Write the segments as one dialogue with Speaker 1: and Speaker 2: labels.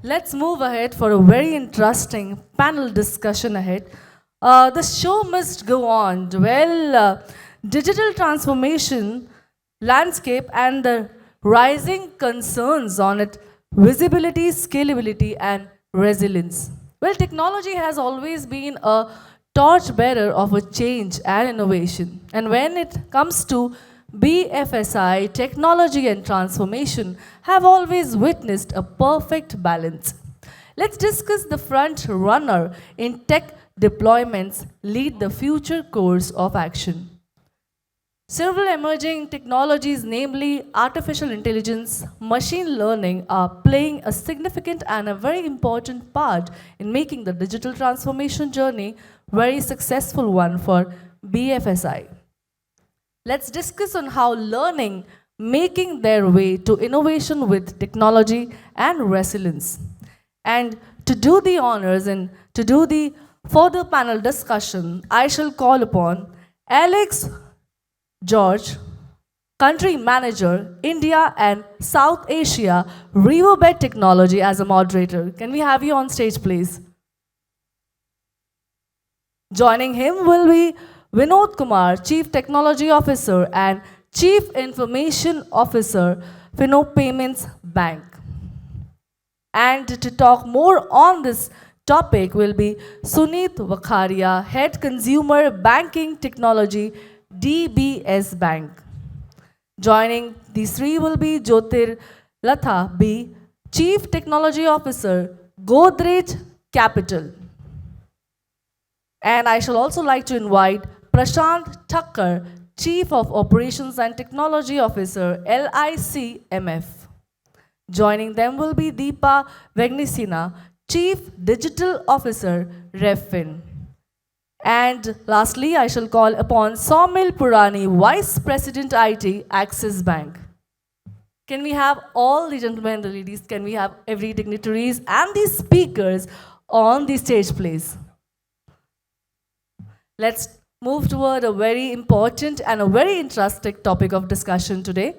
Speaker 1: let's move ahead for a very interesting panel discussion ahead. The show must go on. Digital transformation landscape and the rising concerns on it, visibility, scalability, and resilience. Well, technology has always been a torchbearer of a change and innovation. And when it comes to BFSI, technology and transformation have always witnessed a perfect balance. Let's discuss the front runner in tech deployments lead the future course of action. Several emerging technologies, namely artificial intelligence, machine learning, are playing a significant and a very important part in making the digital transformation journey very successful one for BFSI. Let's discuss on how learning making their way to innovation with technology and resilience. And to do the honors and to do the further panel discussion, I shall call upon Alex George, Country Manager, India and South Asia, Riverbed Technology as a moderator. Can we have you on stage, please? Joining him will be Vinod Kumar, Chief Technology Officer and Chief Information Officer, Fino Payments Bank. And to talk more on this topic will be Sunit Vakharia, Head Consumer Banking Technology, DBS Bank. Joining these three will be Jyotir Latha B, Chief Technology Officer, Godrej Capital. And I shall also like to invite Prashant Thakkar, Chief of Operations and Technology Officer, LICMF. Joining them will be Deepa Vegesina, Chief Digital Officer, Revfin. And lastly, I shall call upon Saumil Purani, Vice President IT, Axis Bank. Can we have all the gentlemen and the ladies, can we have every dignitaries and the speakers on the stage, please? Let's move toward a very important and a very interesting topic of discussion today.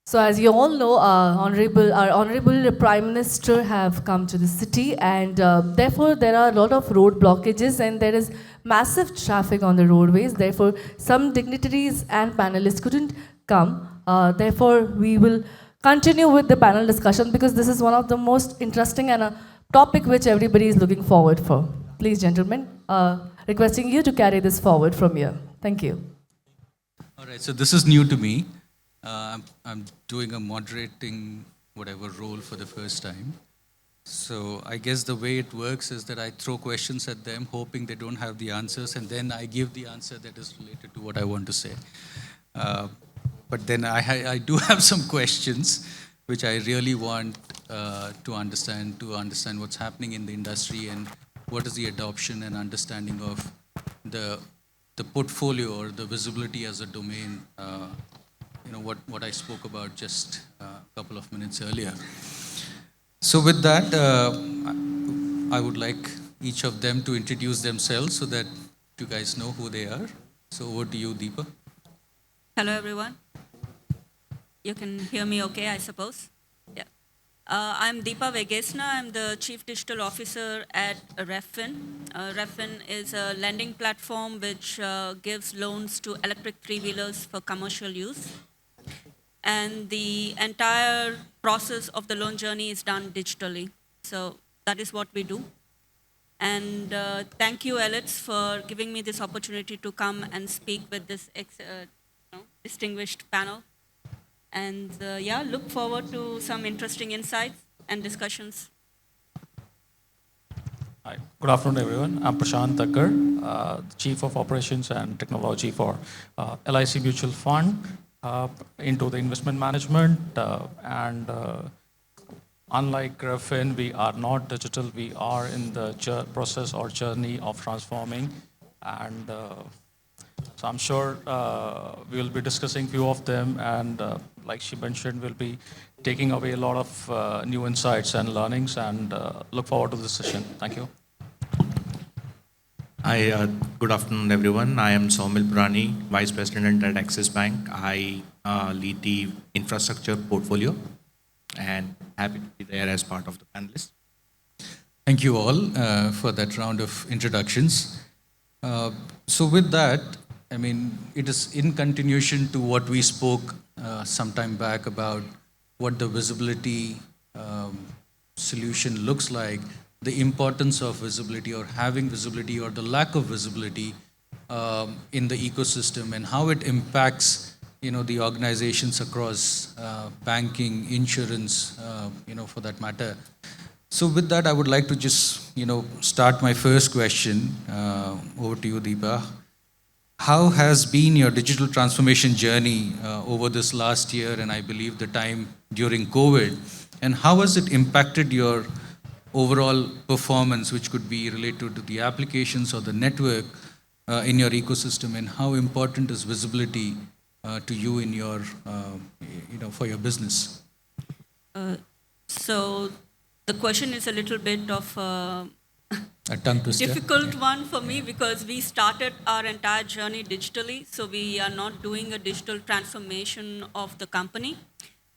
Speaker 1: So as you all know, our Honorable Prime Minister have come to the city, and therefore there are a lot of road blockages and there is massive traffic on the roadways. Therefore, some dignitaries and panelists couldn't come. Therefore, we will continue with the panel discussion because this is one of the most interesting and a topic which everybody is looking forward for. Please, gentlemen, requesting you to carry this forward from here. Thank you.
Speaker 2: All right, so this is new to me. I'm doing a moderating whatever role for the first time. So I guess the way it works is that I throw questions at them, hoping they don't have the answers, and then I give the answer that is related to what I want to say. But then I do have some questions which I really want to understand what's happening in the industry and what is the adoption and understanding of the portfolio or the visibility as a domain. What I spoke about just a couple of minutes earlier. So with that, I would like each of them to introduce themselves so that you guys know who they are. So over to you, Deepa.
Speaker 3: Hello, everyone. You can hear me okay, I suppose? Yeah. I'm Deepa Vegesina. I'm the Chief Digital Officer at Revfin. Revfin is a lending platform which gives loans to electric three-wheelers for commercial use. And the entire process of the loan journey is done digitally. So that is what we do. And thank you, Elets, for giving me this opportunity to come and speak with this distinguished panel. And look forward to some interesting insights and discussions.
Speaker 4: Hi, good afternoon, everyone. I'm Prashant Thakkar, Chief of Operations and Technology for LIC Mutual Fund. Into the investment management, and unlike Revfin, we are not digital. We are in the process or journey of transforming, and so I'm sure we will be discussing few of them, and like she mentioned, we'll be taking away a lot of new insights and learnings, and look forward to this session. Thank you.
Speaker 5: Hi, good afternoon, everyone. I am Saumil Purani, Vice President at Axis Bank. I lead the infrastructure portfolio and happy to be there as part of the panelists.
Speaker 2: Thank you all for that round of introductions. So with that, I mean, it is in continuation to what we spoke some time back about what the visibility solution looks like, the importance of visibility or having visibility or the lack of visibility in the ecosystem and how it impacts, the organizations across banking, insurance, for that matter. So with that, I would like to just, start my first question. Over to you, Deepa. How has been your digital transformation journey over this last year and I believe the time during COVID? And how has it impacted your overall performance, which could be related to the applications or the network in your ecosystem? And how important is visibility to you in your, for your business?
Speaker 3: So the question is a little bit of
Speaker 2: A tongue twister.
Speaker 3: difficult one for me because we started our entire journey digitally, so we are not doing a digital transformation of the company.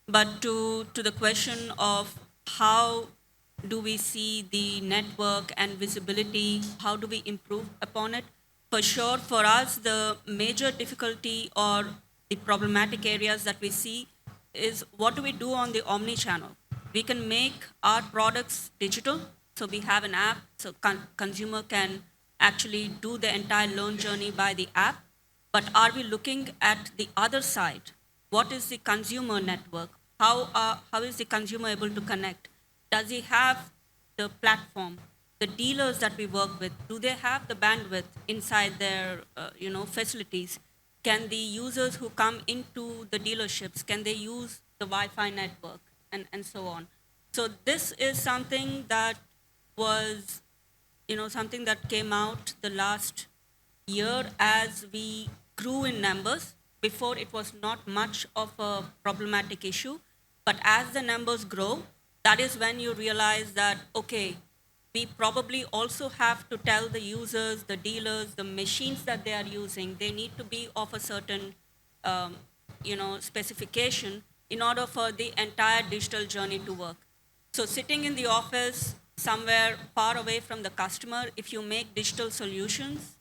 Speaker 3: But to the question of how do we see the network and visibility, how do we improve upon it? For sure, for us, the major difficulty or the problematic areas that we see is what do we do on the omni-channel? We can make our products digital. So we have an app, so consumer can actually do the entire loan journey by the app. But are we looking at the other side? What is the consumer network? How is the consumer able to connect? Does he have the platform? The dealers that we work with, do they have the bandwidth inside their facilities? Can the users who come into the dealerships, can they use the Wi-Fi network and so on? So this is something that was, something that came out the last year as we grew in numbers. Before it was not much of a problematic issue, but as the numbers grow, that is when you realize that, okay, we probably also have to tell the users, the dealers, the machines that they are using, they need to be of a certain, specification in order for the entire digital journey to work. So sitting in the office somewhere far away from the customer, if you make digital solutions,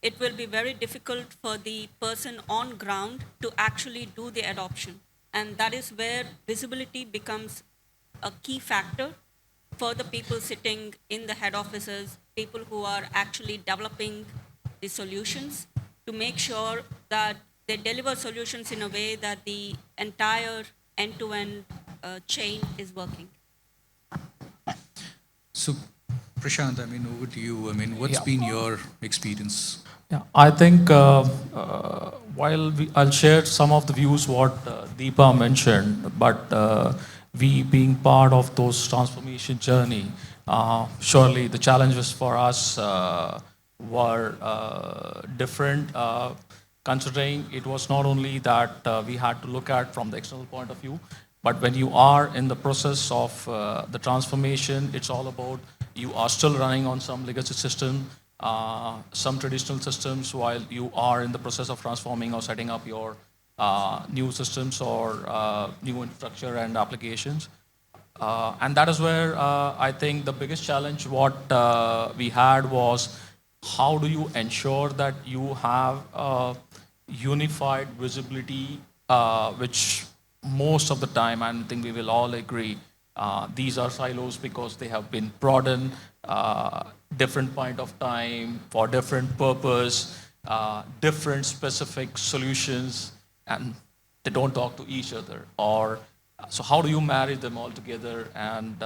Speaker 3: it will be very difficult for the person on ground to actually do the adoption. And that is where visibility becomes a key factor for the people sitting in the head offices, people who are actually developing the solutions to make sure that they deliver solutions in a way that the entire end-to-end chain is working.
Speaker 2: So, Prashant, I mean, over to you. I mean, what's been your experience?
Speaker 4: Yeah, I think I'll share some of the views what Deepa mentioned, but we being part of those transformation journey, surely the challenges for us were different, considering it was not only that we had to look at from the external point of view, but when you are in the process of the transformation, it's all about you are still running on some legacy system, some traditional systems while you are in the process of transforming or setting up your new systems or new infrastructure and applications. And that is where I think the biggest challenge what we had was how do you ensure that you have a unified visibility, which most of the time, I think we will all agree, these are silos because they have been broadened, different point of time, for different purpose, different specific solutions, and they don't talk to each other. Or so how do you marry them all together and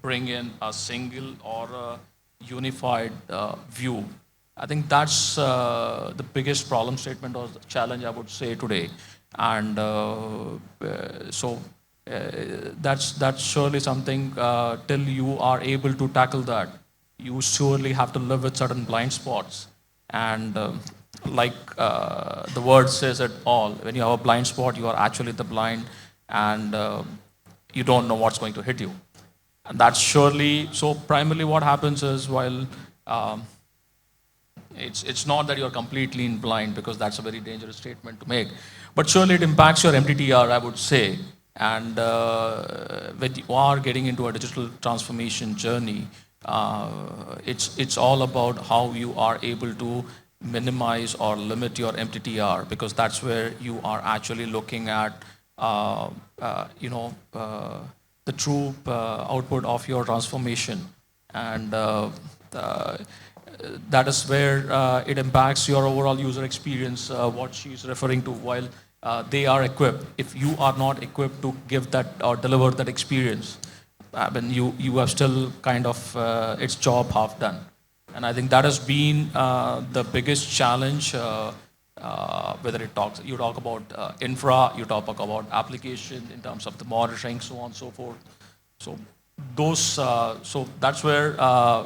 Speaker 4: bring in a single or a unified view? I think that's the biggest problem statement or challenge I would say today. And that's surely something till you are able to tackle that, you surely have to live with certain blind spots. And like the word says it all, when you have a blind spot, you are actually the blind and you don't know what's going to hit you. And that's surely, so primarily what happens is while it's not that you're completely in blind, because that's a very dangerous statement to make, but surely it impacts your MTTR, I would say. And when you are getting into a digital transformation journey, it's all about how you are able to minimize or limit your MTTR, because that's where you are actually looking at the true output of your transformation. And uh, that is where it impacts your overall user experience, what she's referring to, while they are equipped. If you are not equipped to give that or deliver that experience, I mean, you have still kind of its job half done. And I think that has been the biggest challenge, whether you talk about infra, you talk about application in terms of the monitoring, so on and so forth. So so that's where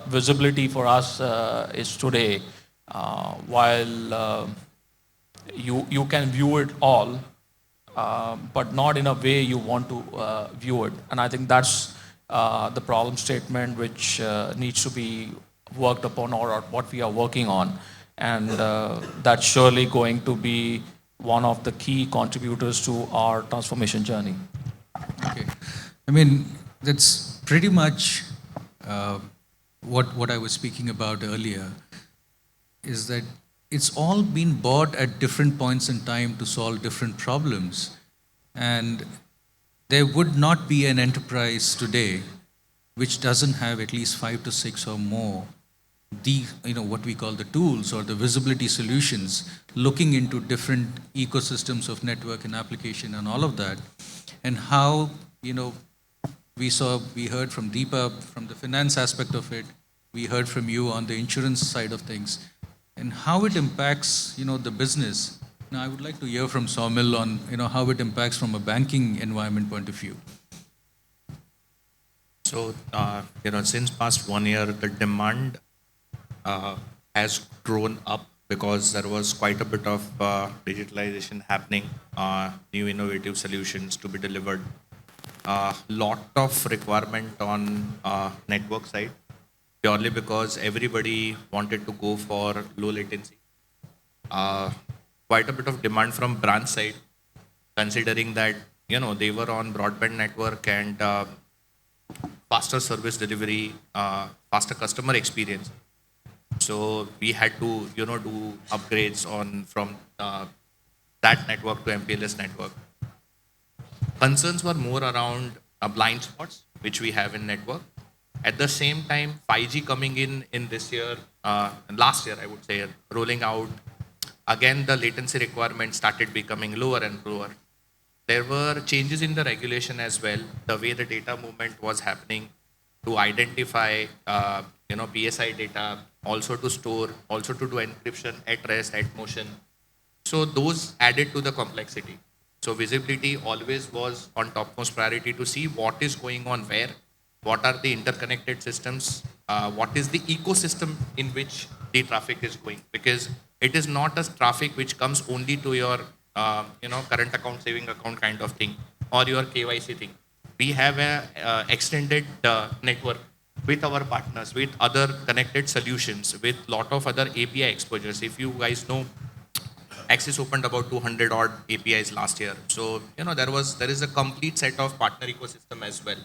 Speaker 4: visibility for us is today. While you can view it all, but not in a way you want to view it. And I think that's the problem statement which needs to be worked upon, or what we are working on. And that's surely going to be one of the key contributors to our transformation journey.
Speaker 2: Okay. I mean, that's pretty much what I was speaking about earlier, is that it's all been bought at different points in time to solve different problems. And there would not be an enterprise today which doesn't have at least 5 to 6 or more what we call the tools or the visibility solutions, looking into different ecosystems of network and application and all of that. And how, we heard from Deepa from the finance aspect of it, we heard from you on the insurance side of things, and how it impacts, the business. Now, I would like to hear from Saumil on, how it impacts from a banking environment point of view.
Speaker 5: So, since past 1 year, the demand has grown up because there was quite a bit of digitalization happening, new innovative solutions to be delivered. Lot of requirement on network side, purely because everybody wanted to go for low latency. Quite a bit of demand from branch side, considering that they were on broadband network and faster service delivery, faster customer experience. So we had to do upgrades from that network to MPLS network. Concerns were more around blind spots which we have in network. At the same time, 5G coming in this year, last year I would say, rolling out, again the latency requirement started becoming lower and lower. There were changes in the regulation as well, the way the data movement was happening to identify PSI data, also to store, also to do encryption at rest, at motion. So those added to the complexity. So visibility always was on topmost priority to see what is going on where, what are the interconnected systems, what is the ecosystem in which the traffic is going, because it is not a traffic which comes only to your current account, saving account kind of thing, or your KYC thing. We have a extended network with our partners, with other connected solutions, with lot of other API exposures. If you guys know, Axis opened about 200 odd APIs last year. So, there is a complete set of partner ecosystem as well.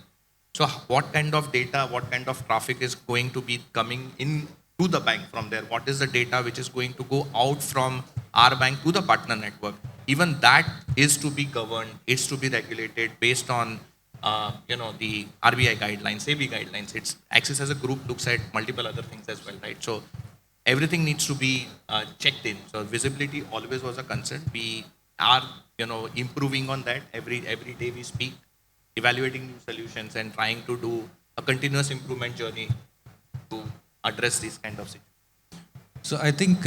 Speaker 5: So what kind of data, what kind of traffic is going to be coming in to the bank from there? What is the data which is going to go out from our bank to the partner network? Even that is to be governed, is to be regulated based on the RBI guidelines, SEBI guidelines. It's Axis as a group looks at multiple other things as well, right? So everything needs to be checked in. So visibility always was a concern. We are, improving on that every day we speak, evaluating new solutions and trying to do a continuous improvement journey to address these kind of situations.
Speaker 2: So I think,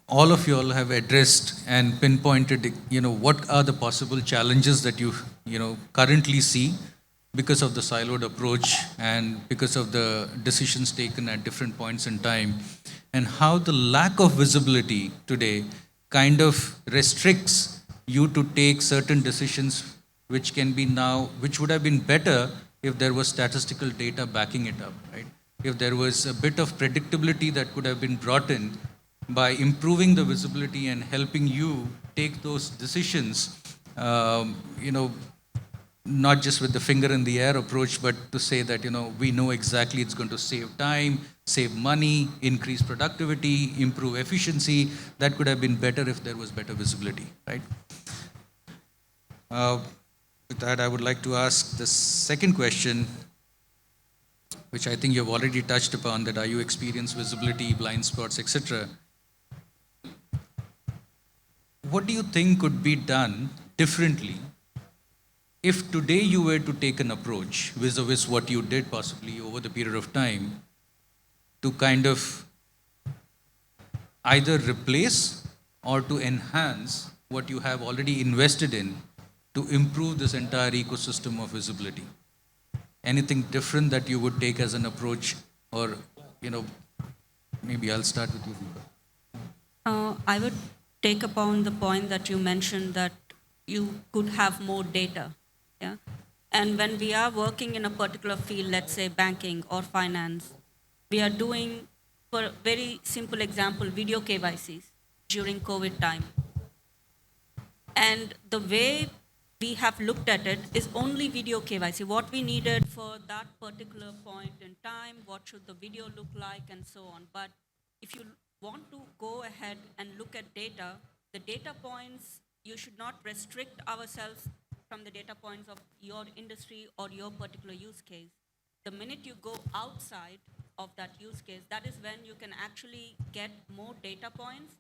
Speaker 2: all of you all have addressed and pinpointed, what are the possible challenges that you currently see because of the siloed approach and because of the decisions taken at different points in time, and how the lack of visibility today kind of restricts you to take certain decisions which would have been better if there was statistical data backing it up, right? If there was a bit of predictability that could have been brought in by improving the visibility and helping you take those decisions, not just with the finger in the air approach, but to say that, we know exactly it's going to save time, save money, increase productivity, improve efficiency. That could have been better if there was better visibility, right? Uh, with that, I would like to ask the second question, which I think you've already touched upon, that are you experience visibility, blind spots, etc. What do you think could be done differently if today you were to take an approach vis-a-vis what you did possibly over the period of time to kind of either replace or to enhance what you have already invested in to improve this entire ecosystem of visibility? Anything different that you would take as an approach, or, maybe I'll start with you, Deepa.
Speaker 3: I would take upon the point that you mentioned that you could have more data. Yeah. And when we are working in a particular field, let's say banking or finance, we are doing, for a very simple example, video KYCs during COVID time. And the way we have looked at it is only video KYC. What we needed for that particular point in time, what should the video look like, and so on. But if you want to go ahead and look at data, the data points, you should not restrict ourselves from the data points of your industry or your particular use case. The minute you go outside of that use case, that is when you can actually get more data points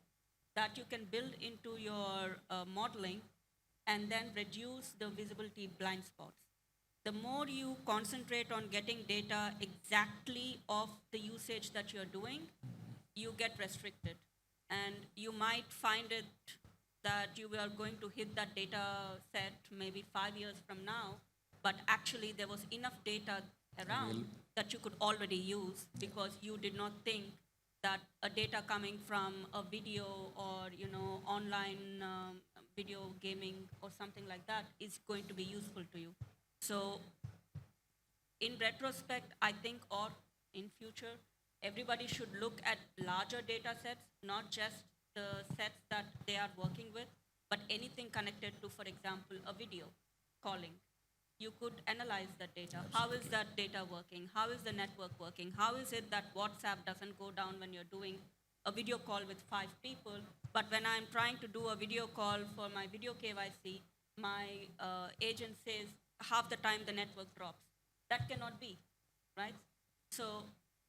Speaker 3: that you can build into your modeling and then reduce the visibility blind spots. The more you concentrate on getting data exactly of the usage that you're doing, you get restricted. And you might find it that you are going to hit that data set maybe 5 years from now, but actually there was enough data around that you could already use because you did not think that a data coming from a video or online video gaming or something like that is going to be useful to you. So in retrospect, I think, or in future, everybody should look at larger data sets, not just the sets that they are working with, but anything connected to, for example, a video calling. You could analyze that data. Absolutely. How is that data working? How is the network working? How is it that WhatsApp doesn't go down when you're doing a video call with 5 people, but when I'm trying to do a video call for my video KYC, my agent says half the time the network drops. That cannot be, right? So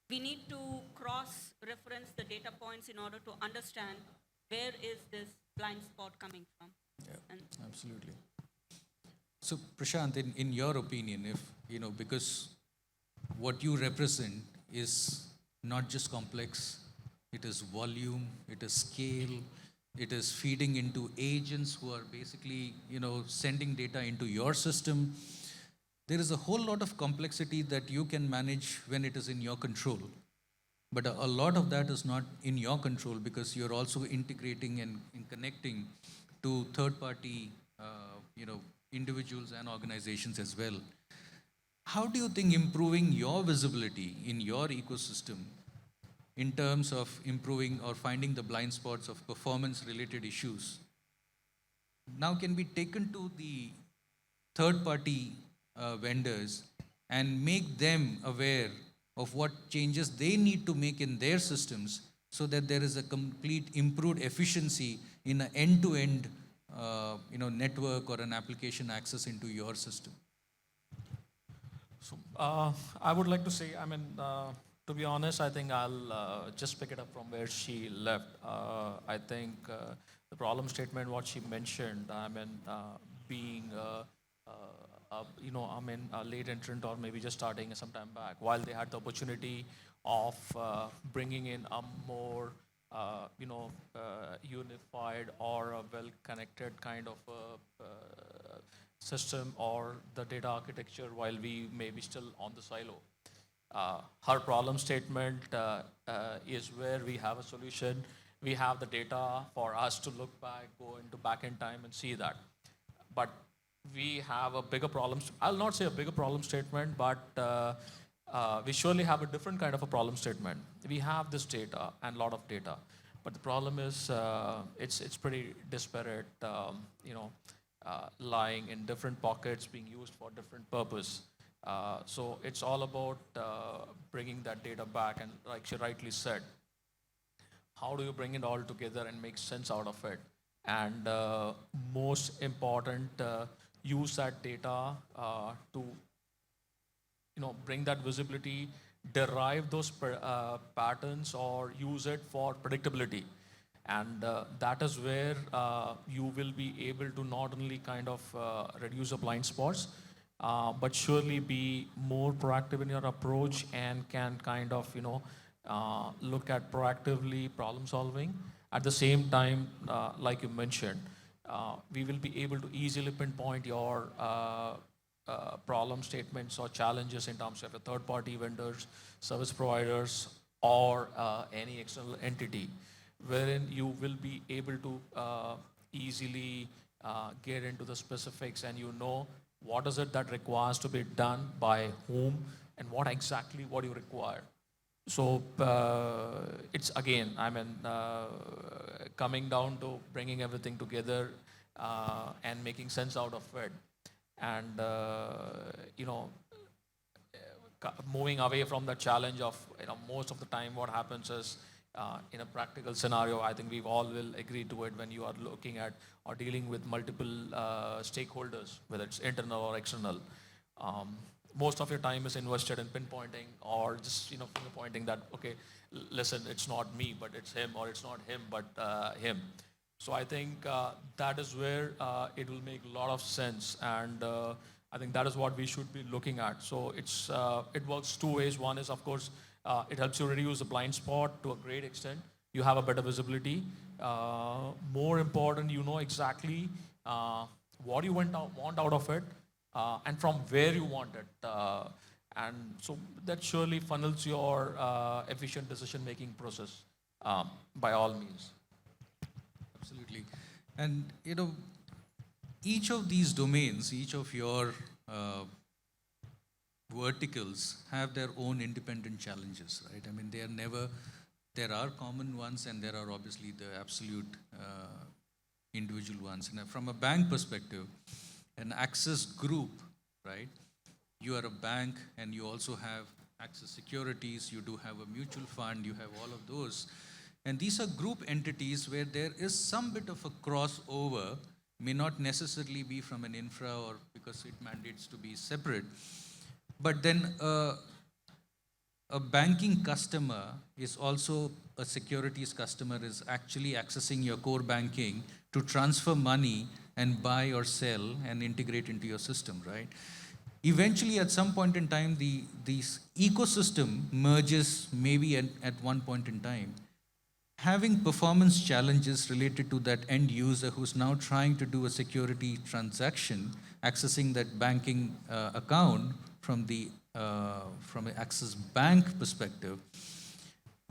Speaker 3: we need to cross-reference the data points in order to understand where is this blind spot coming from.
Speaker 2: Yeah, absolutely. So Prashant, in your opinion, if, because what you represent is not just complex, it is volume, it is scale, it is feeding into agents who are basically, sending data into your system. There is a whole lot of complexity that you can manage when it is in your control. But a lot of that is not in your control because you're also integrating and connecting to third-party, individuals and organizations as well. How do you think improving your visibility in your ecosystem in terms of improving or finding the blind spots of performance-related issues now can be taken to the third-party vendors and make them aware of what changes they need to make in their systems so that there is a complete improved efficiency in an end-to-end network or an application access into your system?
Speaker 4: So I would like to say, to be honest, I think I'll just pick it up from where she left. I think the problem statement, what she mentioned, being a late entrant or maybe just starting some time back, while they had the opportunity of bringing in a more unified or a well-connected kind of system or the data architecture while we may be still on the silo. Her problem statement is where we have a solution. We have the data for us to look back, go into back in time and see that. But we have a bigger problem. I'll not say a bigger problem statement, but we surely have a different kind of a problem statement. We have this data and a lot of data, but the problem is it's pretty disparate. lying in different pockets, being used for different purpose. So it's all about bringing that data back, and like she rightly said, how do you bring it all together and make sense out of it? And most important, use that data to bring that visibility, derive those patterns, or use it for predictability. And that is where you will be able to not only kind of reduce the blind spots, but surely be more proactive in your approach and can kind of look at proactively problem solving. At the same time, like you mentioned, we will be able to easily pinpoint your problem statements or challenges in terms of a third party vendors, service providers, or any external entity, wherein you will be able to easily get into the specifics, and what is it that requires to be done by whom, and what you require. So it's again, coming down to bringing everything together and making sense out of it, and moving away from the challenge of most of the time what happens is in a practical scenario, I think we all will agree to it, when you are looking at or dealing with multiple stakeholders, whether it's internal or external. Most of your time is invested in pinpointing or just finger pointing that, okay, listen, it's not me, but it's him, or it's not him, but him. So I think that is where it will make a lot of sense, and I think that is what we should be looking at. So it works two ways. One is, of course, it helps you reduce the blind spot to a great extent. You have a better visibility. More important, you know exactly what you want out of it, and from where you want it. And so that surely funnels your efficient decision-making process by all means.
Speaker 2: Absolutely. And, each of these domains, each of your verticals have their own independent challenges, right? I mean, there are common ones, and there are obviously the absolute individual ones. And from a bank perspective, an Access group, right? You are a bank, and you also have Access Securities, you do have a mutual fund, you have all of those. And these are group entities where there is some bit of a crossover, may not necessarily be from an infra or because it mandates to be separate. But then a banking customer is also a securities customer, is actually accessing your core banking to transfer money and buy or sell and integrate into your system, right? Eventually, at some point in time, this ecosystem merges maybe at one point in time. Having performance challenges related to that end user who's now trying to do a security transaction, accessing that banking account from an Axis Bank perspective,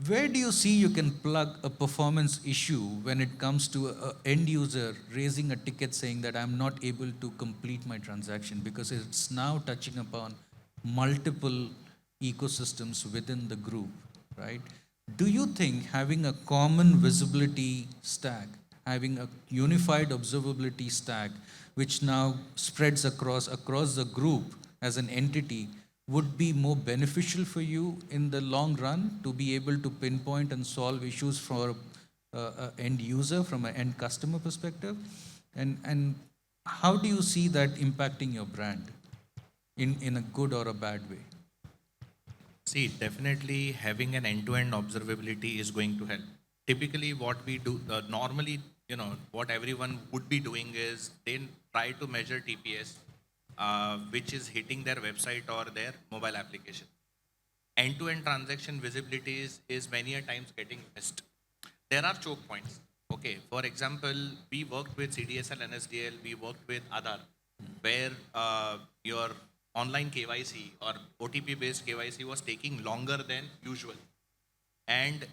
Speaker 2: where do you see you can plug a performance issue when it comes to an end user raising a ticket saying that I'm not able to complete my transaction because it's now touching upon multiple ecosystems within the group, right? Do you think having a common visibility stack, having a unified observability stack, which now spreads across the group as an entity, would be more beneficial for you in the long run to be able to pinpoint and solve issues for an end user from an end customer perspective? And how do you see that impacting your brand in a good or a bad way?
Speaker 5: See, definitely having an end-to-end observability is going to help. Typically, what we do, normally, what everyone would be doing is they try to measure TPS, which is hitting their website or their mobile application. End-to-end transaction visibility is many a times getting missed. There are choke points. Okay, for example, we worked with CDSL, NSDL, we worked with Aadhaar, where your online KYC or OTP-based KYC was taking longer than usual. And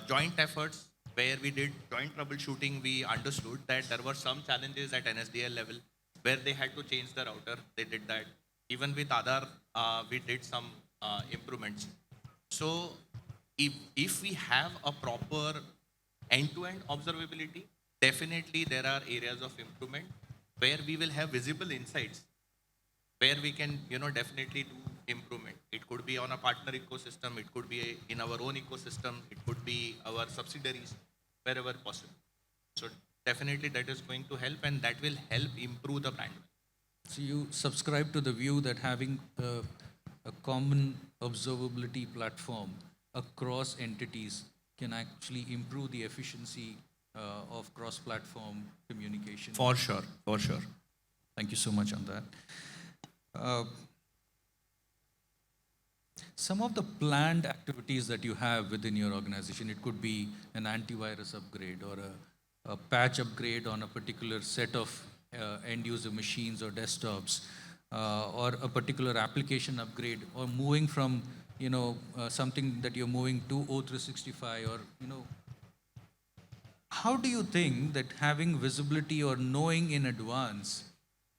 Speaker 5: joint efforts where we did joint troubleshooting, we understood that there were some challenges at NSDL level where they had to change the router. They did that. Even with Aadhaar, we did some improvements. So if we have a proper end-to-end observability, definitely there are areas of improvement. where we will have visible insights, where we can, definitely do improvement. It could be on a partner ecosystem, it could be in our own ecosystem, it could be our subsidiaries, wherever possible. So definitely that is going to help, and that will help improve the brand.
Speaker 2: So you subscribe to the view that having a common observability platform across entities can actually improve the efficiency of cross-platform communication.
Speaker 5: For sure, for sure.
Speaker 2: Thank you so much on that. Uh, some of the planned activities that you have within your organization, it could be an antivirus upgrade or a patch upgrade on a particular set of end user machines or desktops, or a particular application upgrade, or moving from something that you're moving to O365, or how do you think that having visibility or knowing in advance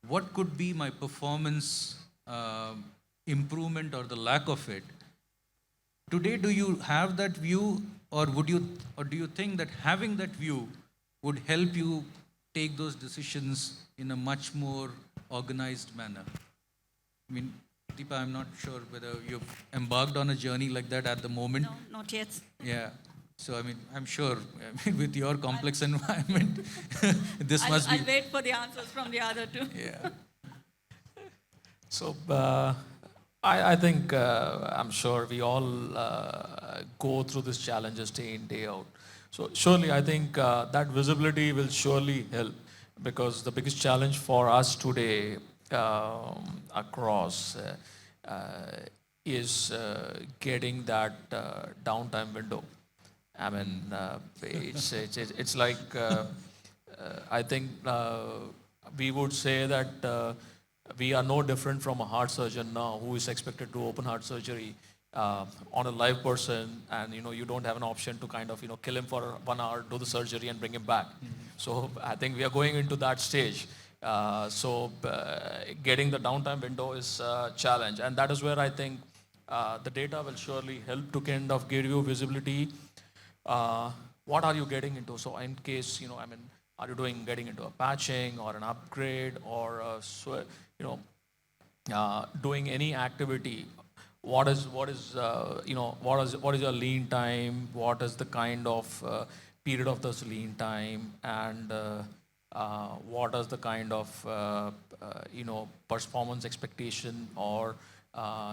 Speaker 2: what could be my performance improvement or the lack of it, today do you have that view, or do you think that having that view would help you take those decisions in a much more organized manner? I mean, Deepa, I'm not sure whether you've embarked on a journey like that at the moment.
Speaker 3: No, not yet.
Speaker 2: Yeah. So, I mean, I'm sure with your complex environment, this must be.
Speaker 3: I'll wait for the answers from the other two.
Speaker 2: Yeah.
Speaker 4: So I think I'm sure we all go through these challenges day in, day out. So surely I think that visibility will surely help, because the biggest challenge for us today across is getting that downtime window. I mean, it's like I think we would say that we are no different from a heart surgeon now who is expected to open heart surgery on a live person, and you don't have an option to kind of kill him for 1 hour, do the surgery, and bring him back. So I think we are going into that stage. So getting the downtime window is a challenge, and that is where I think the data will surely help to kind of give you visibility. What are you getting into? So in case, I mean, are you getting into a patching or an upgrade, or doing any activity? What is your lean time? What is the kind of period of this lean time, and what is the kind of performance expectation or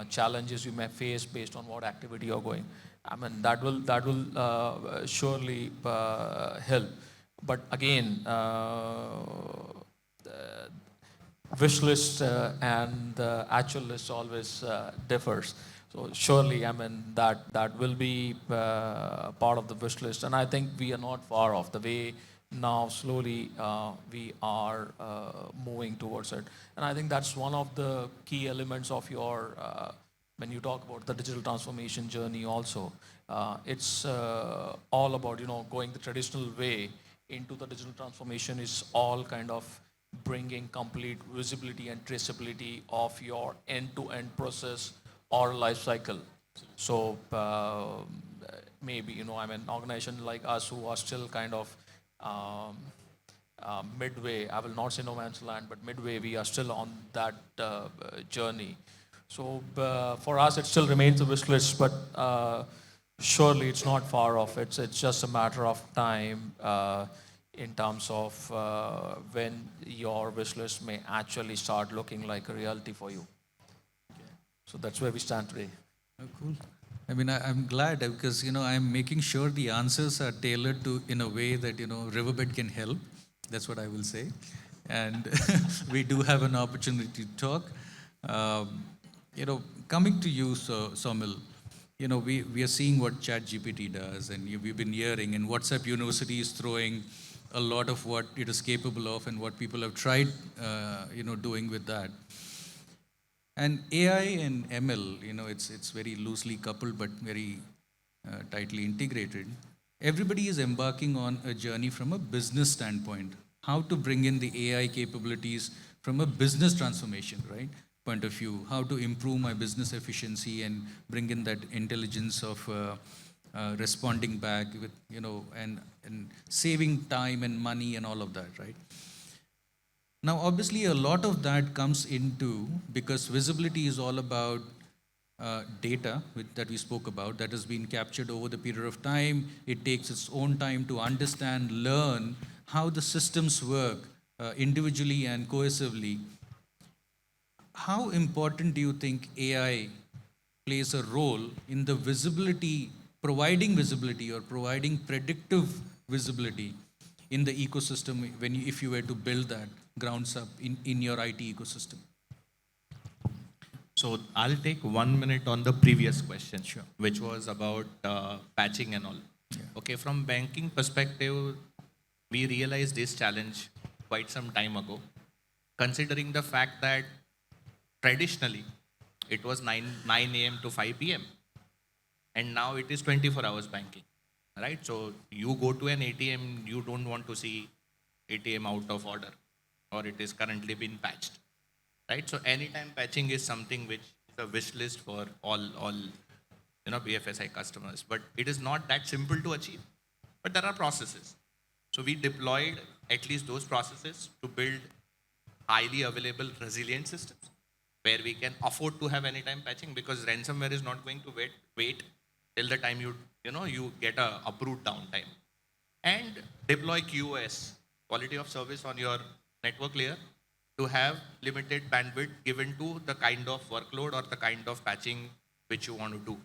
Speaker 4: challenges you may face based on what activity you're going? I mean, that will surely help. But again, wish list and the actual list always differs. So surely, I mean, that will be part of the wish list, and I think we are not far off. The way now slowly we are moving towards it, and I think that's one of the key elements of your when you talk about the digital transformation journey. Also, it's all about going the traditional way into the digital transformation is all kind of bringing complete visibility and traceability of your end-to-end process or life cycle. So maybe I mean, organization like us who are still kind of midway, I will not say no man's land, but midway, we are still on that journey. So for us, it still remains a wish list, but surely it's not far off. It's just a matter of time in terms of when your wish list may actually start looking like a reality for you. So that's where we stand today.
Speaker 2: Oh, cool. I mean, I'm glad because, I'm making sure the answers are tailored to in a way that, Riverbed can help. That's what I will say. And we do have an opportunity to talk. Coming to you, Saumil, we are seeing what ChatGPT does, and we've been hearing, and WhatsApp University is throwing a lot of what it is capable of and what people have tried, doing with that. And AI and ML, it's very loosely coupled but very tightly integrated. Everybody is embarking on a journey from a business standpoint. How to bring in the AI capabilities from a business transformation, right, point of view. How to improve my business efficiency and bring in that intelligence of responding back with, and saving time and money and all of that, right? Now, obviously, a lot of that comes into, because visibility is all about data that we spoke about, that has been captured over the period of time. It takes its own time to understand, learn how the systems work individually and cohesively. How important do you think AI plays a role in the visibility, providing visibility or providing predictive visibility in the ecosystem when if you were to build that grounds up in your IT ecosystem?
Speaker 5: So I'll take 1 minute on the previous question,
Speaker 2: Sure.
Speaker 5: which was about patching and all. Okay, from banking perspective, we realized this challenge quite some time ago, considering the fact that traditionally it was 9 a.m. to 5 p.m. and now it is 24 hours banking, right? So you go to an ATM, you don't want to see ATM out of order or it is currently been patched, right? So anytime patching is something which is a wish list for all BFSI customers, but it is not that simple to achieve. But there are processes. So we deployed at least those processes to build highly available resilient systems where we can afford to have anytime patching, because ransomware is not going to wait till the time you get a approved downtime. And deploy QoS, quality of service, on your network layer to have limited bandwidth given to the kind of workload or the kind of patching which you want to do.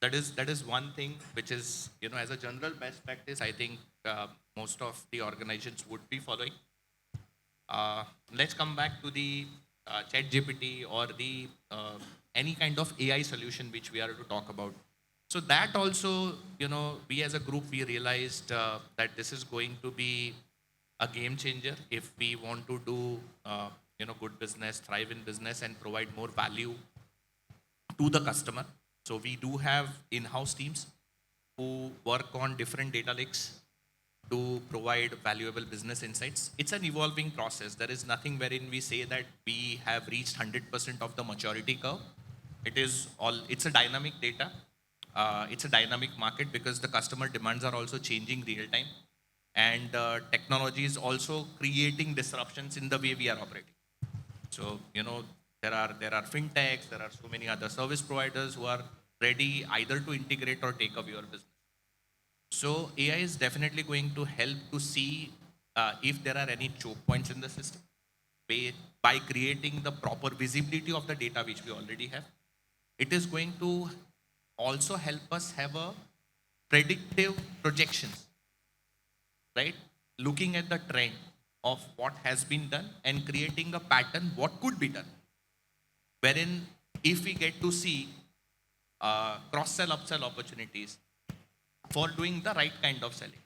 Speaker 5: That is one thing which is, as a general best practice, I think most of the organizations would be following. Let's come back to the chat GPT or the any kind of AI solution which we are to talk about. So that also, we as a group, we realized that this is going to be a game changer if we want to do, good business, thrive in business, and provide more value to the customer. So we do have in-house teams who work on different data lakes to provide valuable business insights. It's an evolving process. There is nothing wherein we say that we have reached 100% of the maturity curve. It's a dynamic data. It's a dynamic market because the customer demands are also changing real time. And technology is also creating disruptions in the way we are operating. So, there are fintechs, there are so many other service providers who are ready either to integrate or take over your business. So AI is definitely going to help to see if there are any choke points in the system by creating the proper visibility of the data which we already have. It is going to also help us have a predictive projections, right? Looking at the trend of what has been done and creating a pattern what could be done. Wherein if we get to see cross-sell, upsell opportunities for doing the right kind of selling.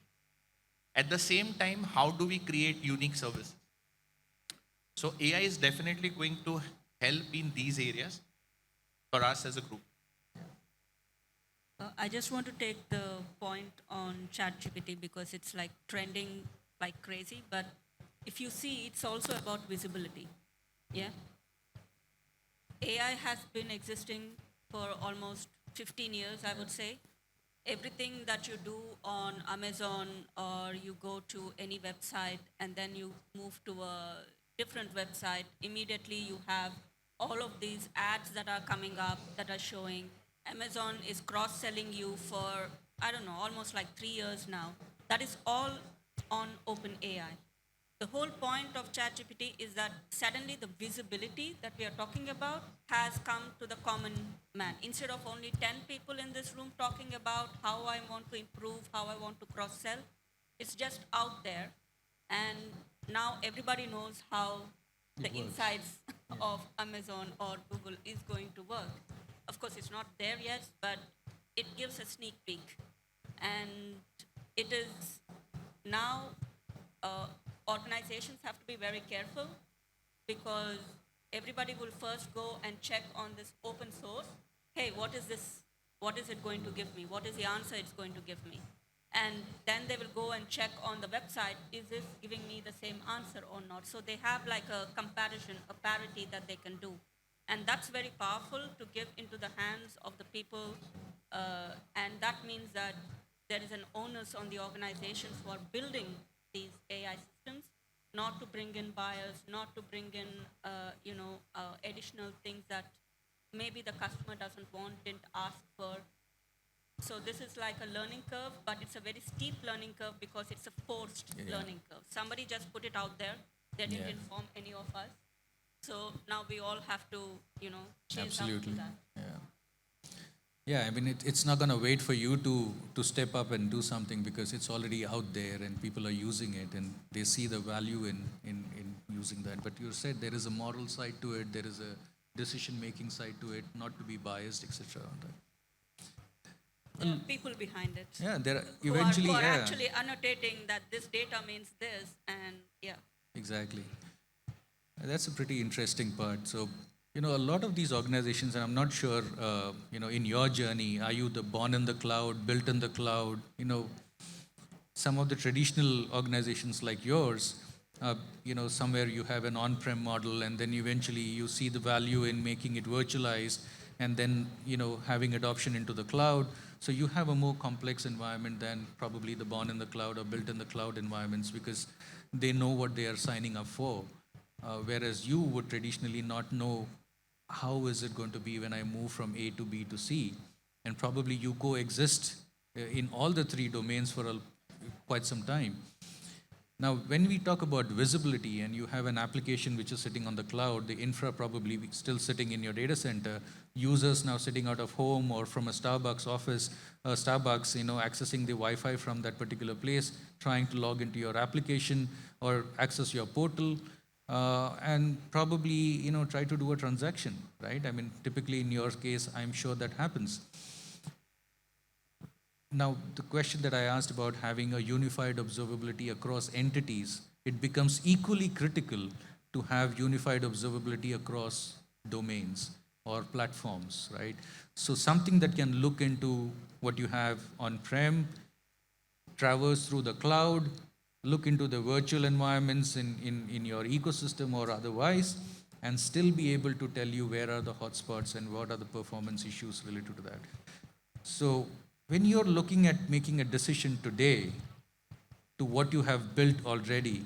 Speaker 5: At the same time, how do we create unique services? So AI is definitely going to help in these areas for us as a group.
Speaker 3: I just want to take the point on ChatGPT because it's like trending like crazy. But if you see, it's also about visibility. Yeah. AI has been existing for almost 15 years, I would say. Everything that you do on Amazon or you go to any website and then you move to a different website, immediately you have all of these ads that are coming up that are showing. Amazon is cross-selling you for, I don't know, almost like 3 years now. That is all on OpenAI. The whole point of ChatGPT is that suddenly the visibility that we are talking about has come to the common man. Instead of only 10 people in this room talking about how I want to improve, how I want to cross-sell, it's just out there. And now everybody knows how the insides of Amazon or Google is going to work. Of course, it's not there yet, but it gives a sneak peek. And it is now organizations have to be very careful because everybody will first go and check on this open source. Hey, what is this? What is it going to give me? What is the answer it's going to give me? And then they will go and check on the website, is this giving me the same answer or not? So they have like a comparison, a parity that they can do. And that's very powerful to give into the hands of the people. And that means that there is an onus on the organizations who are building these AI systems not to bring in buyers, not to bring in, additional things that maybe the customer doesn't want, didn't ask for. So this is like a learning curve, but it's a very steep learning curve because it's a forced learning curve. Somebody just put it out there. They didn't inform any of us. So now we all have to, chase up to that.
Speaker 2: Yeah, I mean, it's not going to wait for you to step up and do something because it's already out there and people are using it and they see the value in using that. But you said there is a moral side to it, there is a decision-making side to it, not to be biased, etc.
Speaker 3: There are people behind it.
Speaker 2: Yeah, there are
Speaker 3: Who
Speaker 2: eventually,
Speaker 3: are actually annotating that this data means this, and
Speaker 2: Exactly. That's a pretty interesting part. So, a lot of these organizations, and I'm not sure, in your journey, are you the born in the cloud, built in the cloud? Some of the traditional organizations like yours, somewhere you have an on-prem model, and then eventually you see the value in making it virtualized, and then, having adoption into the cloud. So you have a more complex environment than probably the born in the cloud or built in the cloud environments because they know what they are signing up for. Whereas you would traditionally not know how is it going to be when I move from A to B to C, and probably you coexist in all the three domains for quite some time. Now, when we talk about visibility and you have an application which is sitting on the cloud, the infra probably still sitting in your data center, users now sitting out of home or from a Starbucks office, Starbucks, accessing the Wi-Fi from that particular place, trying to log into your application or access your portal, and probably, try to do a transaction, right? I mean, typically in your case, I'm sure that happens. Now, the question that I asked about having a unified observability across entities, it becomes equally critical to have unified observability across domains or platforms, right? So something that can look into what you have on-prem, traverse through the cloud, look into the virtual environments in your ecosystem or otherwise, and still be able to tell you where are the hotspots and what are the performance issues related to that. So when you're looking at making a decision today to what you have built already,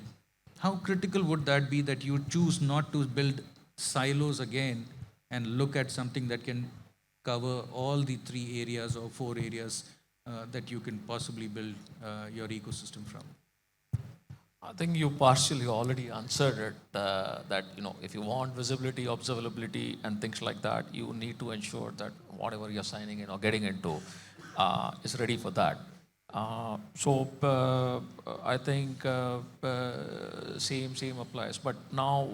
Speaker 2: how critical would that be that you choose not to build silos again and look at something that can cover all the 3 areas or 4 areas that you can possibly build your ecosystem from?
Speaker 4: I think you partially already answered it, that if you want visibility, observability, and things like that, you need to ensure that whatever you're signing in or getting into is ready for that. I think same applies. But now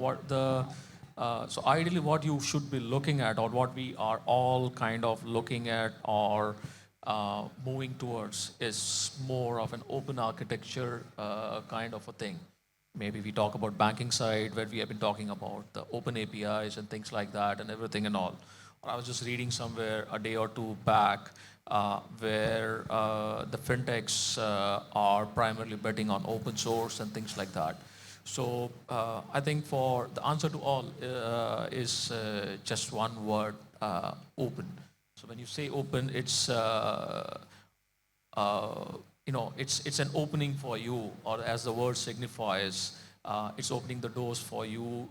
Speaker 4: so ideally what you should be looking at, or what we are all kind of looking at or moving towards, is more of an open architecture kind of a thing. Maybe we talk about banking side, where we have been talking about the open APIs and things like that and everything and all. I was just reading somewhere a day or two back where the fintechs are primarily betting on open source and things like that. So I think for the answer to all is just one word, open. So when you say open, it's it's an opening for you, or as the word signifies, it's opening the doors for you.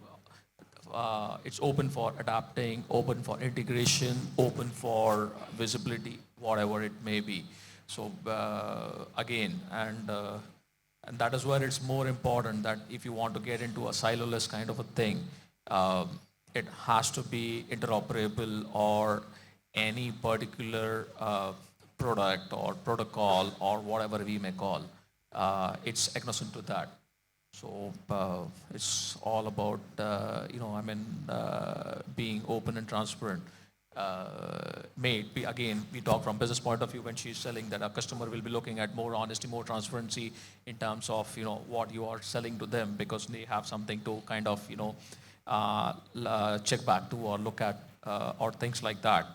Speaker 4: It's open for adapting, open for integration, open for visibility, whatever it may be. So again, and that is where it's more important that if you want to get into a siloless kind of a thing, it has to be interoperable, or any particular product or protocol or whatever we may call, it's agnostic to that. So it's all about, being open and transparent. Again, we talk from business point of view when she's selling, that our customer will be looking at more honesty, more transparency in terms of, what you are selling to them, because they have something to kind of, check back to or look at, or things like that.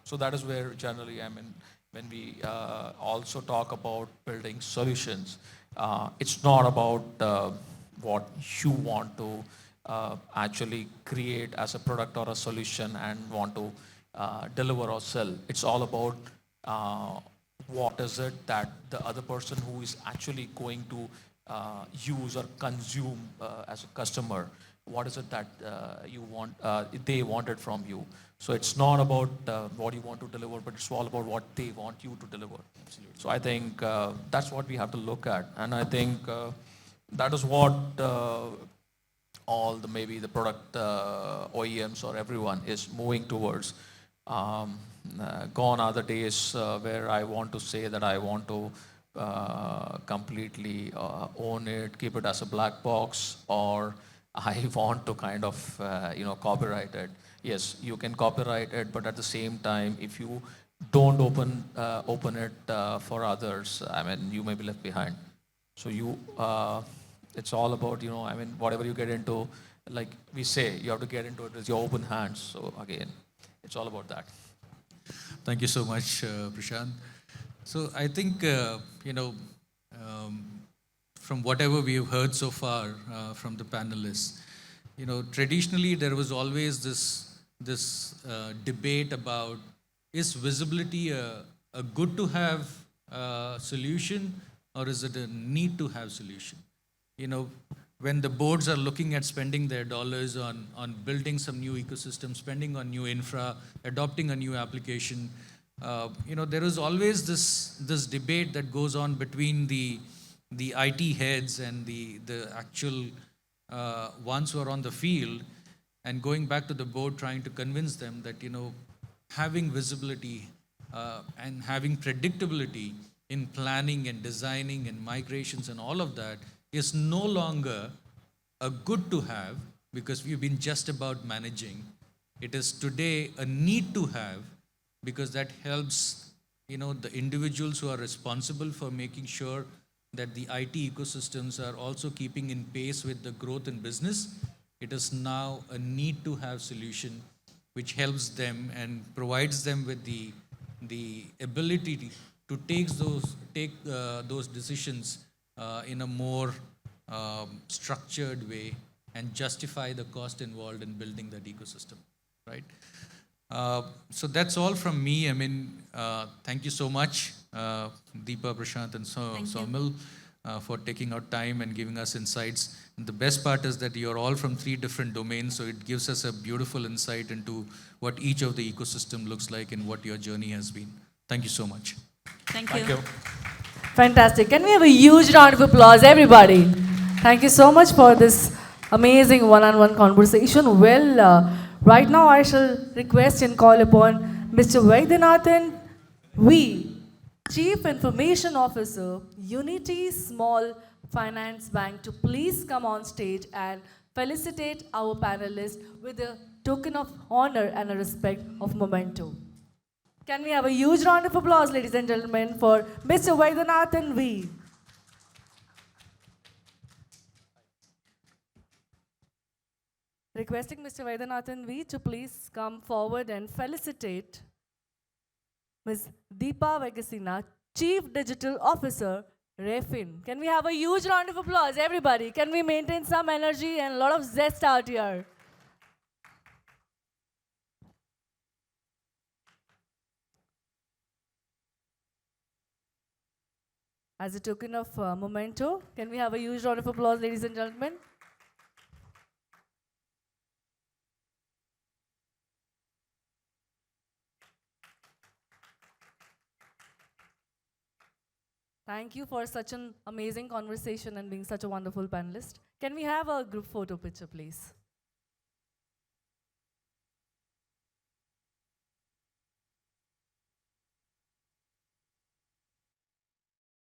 Speaker 4: So that is where generally, when we also talk about building solutions, it's not about what you want to actually create as a product or a solution and want to deliver or sell. It's all about what is it that the other person who is actually going to use or consume as a customer? What is it that you want, they wanted from you? So it's not about what you want to deliver, but it's all about what they want you to deliver. Absolutely. So I think that's what we have to look at. And I think that is what all the maybe the product OEMs or everyone is moving towards. Gone are the days where I want to say that I want to completely own it, keep it as a black box, or I want to kind of copyright it. Yes, you can copyright it, but at the same time, if you don't open it for others, I mean, you may be left behind. So it's all about, whatever you get into, like we say, you have to get into it with your open hands. So again, it's all about that.
Speaker 2: Thank you so much, Prashant. So I think, from whatever we have heard so far from the panelists, traditionally there was always this debate about, is visibility a good to have solution, or is it a need to have solution? When the boards are looking at spending their dollars on building some new ecosystem, spending on new infra, adopting a new application, there is always this debate that goes on between the IT heads and the actual ones who are on the field, and going back to the board, trying to convince them that having visibility and having predictability in planning and designing and migrations and all of that is no longer a good to have, because we've been just about managing. It is today a need to have, because that helps the individuals who are responsible for making sure that the IT ecosystems are also keeping in pace with the growth in business. It is now a need to have solution which helps them and provides them with the ability to take those decisions in a more structured way and justify the cost involved in building that ecosystem, right? So that's all from me. Thank you so much, Deepa, Prashant, and Saumil, for taking out time and giving us insights. And the best part is that you're all from 3 different domains, so it gives us a beautiful insight into what each of the ecosystem looks like and what your journey has been. Thank you so much.
Speaker 3: Thank
Speaker 4: Thank
Speaker 3: you.
Speaker 4: you.
Speaker 1: Fantastic. Can we have a huge round of applause, everybody? Thank you so much for this amazing one-on-one conversation. Well, right now I shall request and call upon Mr. Vegesina V, Chief Information Officer, Unity Small Finance Bank, to please come on stage and felicitate our panelists with a token of honor and a respect of memento. Can we have a huge round of applause, ladies and gentlemen, for Mr. Vegesina V. Requesting Mr. Vegesina V to please come forward and felicitate Ms. Deepa Vegesina, Chief Digital Officer, Revfin. Can we have a huge round of applause, everybody? Can we maintain some energy and a lot of zest out here? As a token of memento, can we have a huge round of applause, ladies and gentlemen? Thank you for such an amazing conversation and being such a wonderful panelist. Can we have a group photo picture, please?